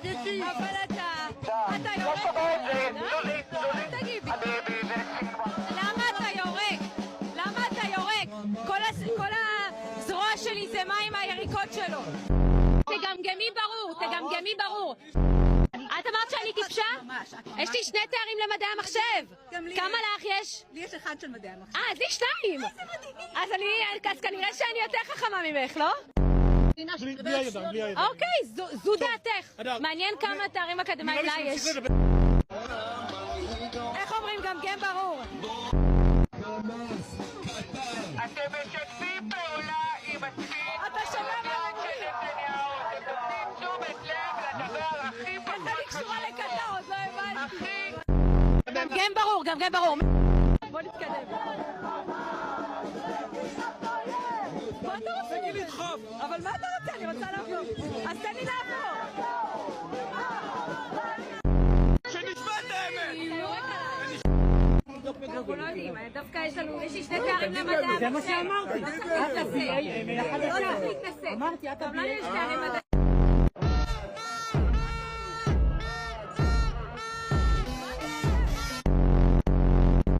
אבל אתה יורק. תגיד, למה אתה יורק? למה אתה יורק? כל הזרוע שלי זה מים מהיריקות שלו. תגמגמי ברור, תגמגמי ברור. את אמרת שאני טיפשה? יש לי 2 תארים למדעי המחשב. כמה לך יש? לי יש 1 של מדעי המחשב. אז לי 2. אז כנראה שאני יותר חכמה ממך, לא? אוקיי, זו דעתך. מעניין כמה תארים אקדמיים לה יש. איך אומרים גמגם ברור? אתם משתפים פעולה עם התפיסה אתה שומע מה אומרים? אתם נותנים תשומת לב לדבר הכי פחות אני קשורה לקטע, עוד לא הבנתי. הכי... גמגם ברור. בוא נתקדם. מה אתה רוצה? תגיד לדחוף. אבל מה אתה רוצה? אני רוצה לעבור. אז תן לי לעבור. שנשמע את האמת. אנחנו לא יודעים, דווקא יש לי 2 תארים למדעי המחשב. זה מה שאמרתי. לא צריך להתנשא. לא צריך להתנשא. אמרתי, אתה... גם לנו יש תארים מדעי.